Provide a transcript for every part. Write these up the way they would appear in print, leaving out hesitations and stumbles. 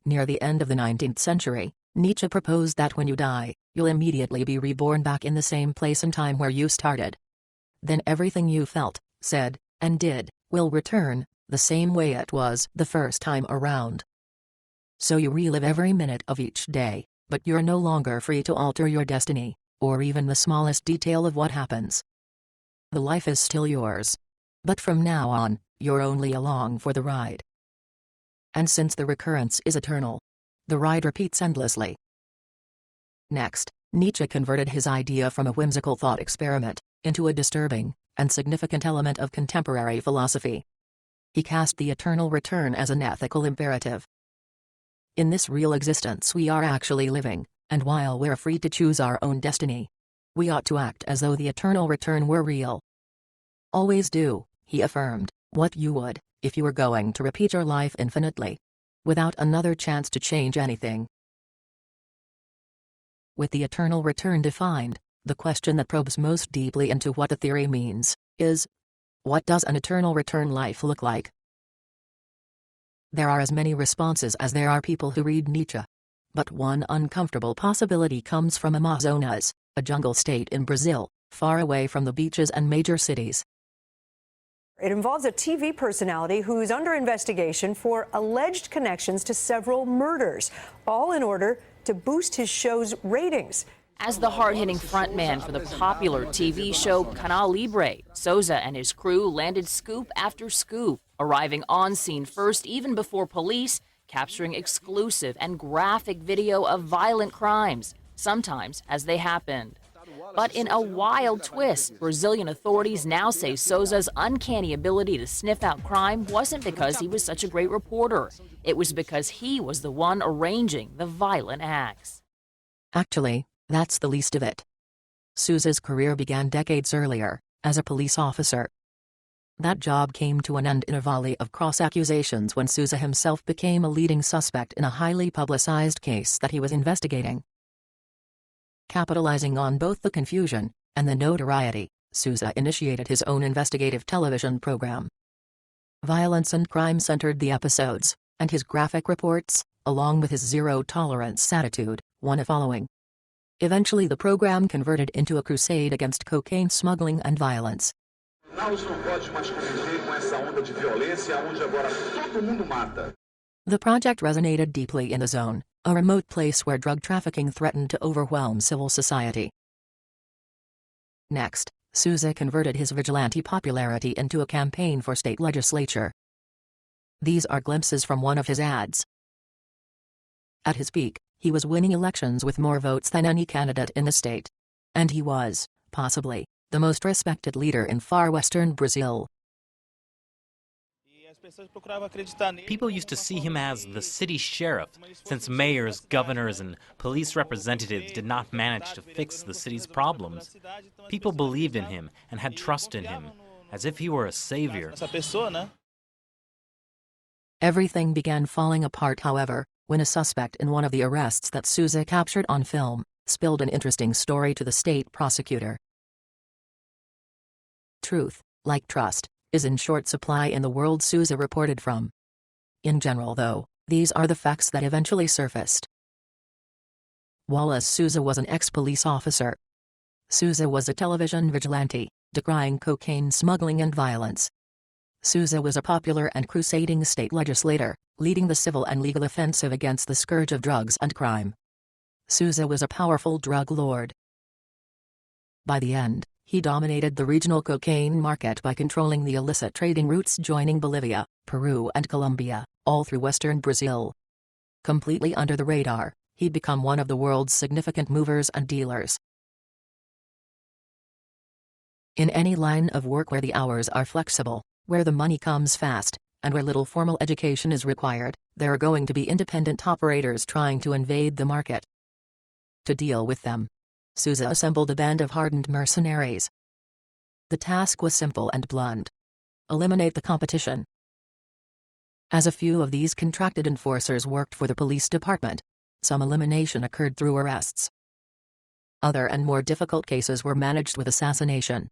Near the end of the 19th century, Nietzsche proposed that when you die, you'll immediately be reborn back in the same place and time where you started. Then everything you felt, said, and did, will return, the same way it was the first time around. So you relive every minute of each day, but you're no longer free to alter your destiny, or even the smallest detail of what happens. The life is still yours. But from now on, you're only along for the ride. And since the recurrence is eternal, the ride repeats endlessly. Next, Nietzsche converted his idea from a whimsical thought experiment into a disturbing and significant element of contemporary philosophy. He cast the eternal return as an ethical imperative. In this real existence we are actually living, and while we're free to choose our own destiny, we ought to act as though the eternal return were real. Always do, he affirmed, what you would, if you were going to repeat your life infinitely, without another chance to change anything. With the eternal return defined, the question that probes most deeply into what the theory means is, what does an eternal return life look like? There are as many responses as there are people who read Nietzsche. But one uncomfortable possibility comes from Amazonas, a jungle state in Brazil, far away from the beaches and major cities. It involves a TV personality who's under investigation for alleged connections to several murders, all in order to boost his show's ratings. As the hard-hitting frontman for the popular TV show Canal Libre, Souza and his crew landed scoop after scoop, arriving on scene first even before police, capturing exclusive and graphic video of violent crimes, sometimes as they happened. But in a wild twist, Brazilian authorities now say Souza's uncanny ability to sniff out crime wasn't because he was such a great reporter. It was because he was the one arranging the violent acts. Actually, that's the least of it. Souza's career began decades earlier, as a police officer. That job came to an end in a volley of cross-accusations when Souza himself became a leading suspect in a highly publicized case that he was investigating. Capitalizing on both the confusion and the notoriety, Souza initiated his own investigative television program. Violence and crime centered the episodes, and his graphic reports, along with his zero-tolerance attitude, won a following. Eventually the program converted into a crusade against cocaine smuggling and violence. The project resonated deeply in the zone, a remote place where drug trafficking threatened to overwhelm civil society. Next, Souza converted his vigilante popularity into a campaign for state legislature. These are glimpses from one of his ads. At his peak, he was winning elections with more votes than any candidate in the state. And he was, possibly, the most respected leader in far western Brazil. People used to see him as the city sheriff, since mayors, governors, and police representatives did not manage to fix the city's problems. People believed in him and had trust in him, as if he were a savior. Everything began falling apart, however, when a suspect in one of the arrests that Souza captured on film spilled an interesting story to the state prosecutor. Truth, like trust, is in short supply in the world Souza reported from. In general, though, these are the facts that eventually surfaced. Wallace Souza was an ex-police officer. Souza was a television vigilante, decrying cocaine smuggling and violence. Souza was a popular and crusading state legislator, leading the civil and legal offensive against the scourge of drugs and crime. Souza was a powerful drug lord. By the end, he dominated the regional cocaine market by controlling the illicit trading routes joining Bolivia, Peru and Colombia, all through western Brazil. Completely under the radar, he'd become one of the world's significant movers and dealers. In any line of work where the hours are flexible, where the money comes fast, and where little formal education is required, there are going to be independent operators trying to invade the market. To deal with them, Souza assembled a band of hardened mercenaries. The task was simple and blunt. Eliminate the competition. As a few of these contracted enforcers worked for the police department, some elimination occurred through arrests. Other and more difficult cases were managed with assassination.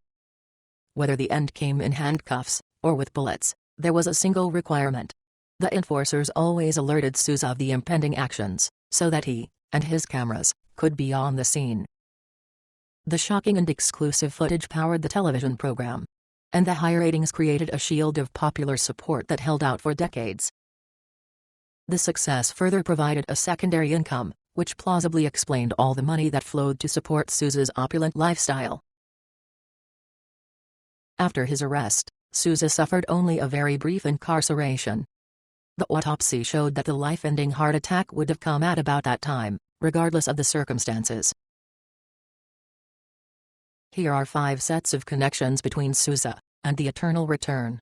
Whether the end came in handcuffs, or with bullets, there was a single requirement: The enforcers always alerted Souza of the impending actions, so that he, and his cameras, could be on the scene. The shocking and exclusive footage powered the television program. And the high ratings created a shield of popular support that held out for decades. The success further provided a secondary income, which plausibly explained all the money that flowed to support Souza's opulent lifestyle. After his arrest, Souza suffered only a very brief incarceration. The autopsy showed that the life-ending heart attack would have come at about that time, regardless of the circumstances. Here are 5 sets of connections between Souza and the eternal return.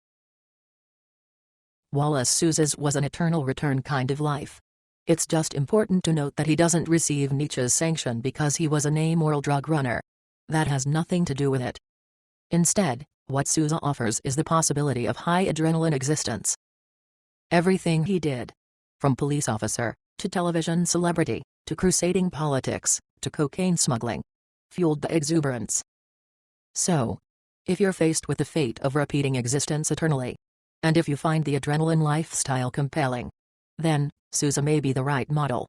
Wallace Souza's was an eternal return kind of life. It's just important to note that he doesn't receive Nietzsche's sanction because he was an amoral drug runner. That has nothing to do with it. Instead, what Souza offers is the possibility of high adrenaline existence. Everything he did, from police officer, to television celebrity, to crusading politics, to cocaine smuggling, fueled the exuberance. So, if you're faced with the fate of repeating existence eternally, and if you find the adrenaline lifestyle compelling, then Souza may be the right model.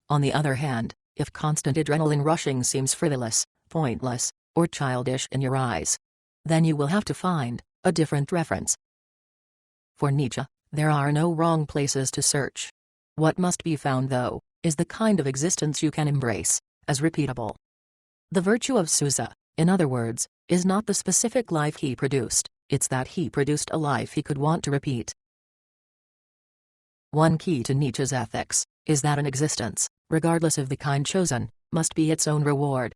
On the other hand, if constant adrenaline rushing seems frivolous, pointless, or childish in your eyes, then you will have to find a different reference. For Nietzsche, there are no wrong places to search. What must be found, though, is the kind of existence you can embrace as repeatable. The virtue of Souza, in other words, is not the specific life he produced, it's that he produced a life he could want to repeat. One key to Nietzsche's ethics is that an existence, regardless of the kind chosen, must be its own reward.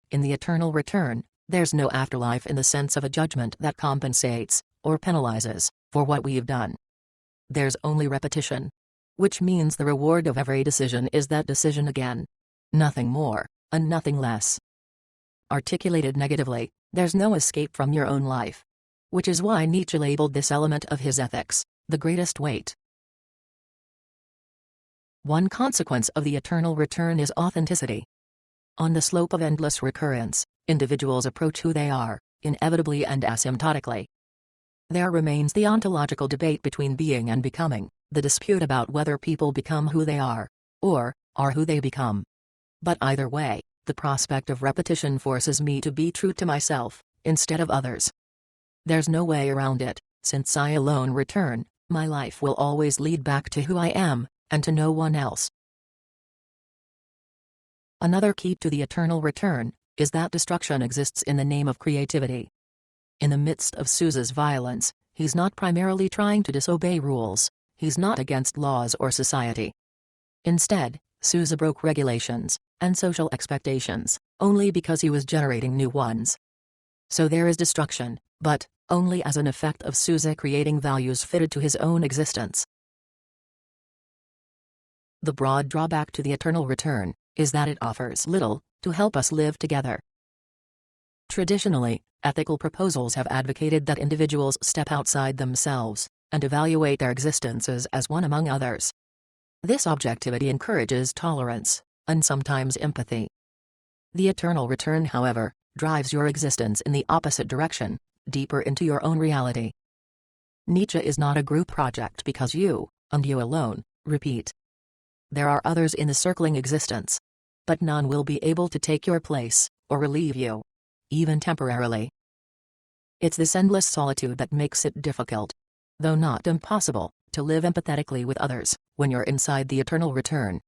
In the eternal return, there's no afterlife in the sense of a judgment that compensates, or penalizes, for what we've done. There's only repetition. Which means the reward of every decision is that decision again. Nothing more, and nothing less. Articulated negatively, there's no escape from your own life. Which is why Nietzsche labeled this element of his ethics the greatest weight. One consequence of the eternal return is authenticity. On the slope of endless recurrence, individuals approach who they are, inevitably and asymptotically. There remains the ontological debate between being and becoming, the dispute about whether people become who they are, or are who they become. But either way, the prospect of repetition forces me to be true to myself, instead of others. There's no way around it, since I alone return, my life will always lead back to who I am, and to no one else. Another key to the eternal return is that destruction exists in the name of creativity. In the midst of Souza's violence, he's not primarily trying to disobey rules, he's not against laws or society. Instead, Souza broke regulations and social expectations only because he was generating new ones. So there is destruction, but only as an effect of Souza creating values fitted to his own existence. The broad drawback to the eternal return is that it offers little to help us live together. Traditionally, ethical proposals have advocated that individuals step outside themselves and evaluate their existences as one among others. This objectivity encourages tolerance and sometimes empathy. The eternal return, however, drives your existence in the opposite direction, deeper into your own reality. Nietzsche is not a group project because you, and you alone, repeat. There are others in the circling existence, but none will be able to take your place, or relieve you, even temporarily. It's this endless solitude that makes it difficult, though not impossible, to live empathetically with others, when you're inside the eternal return.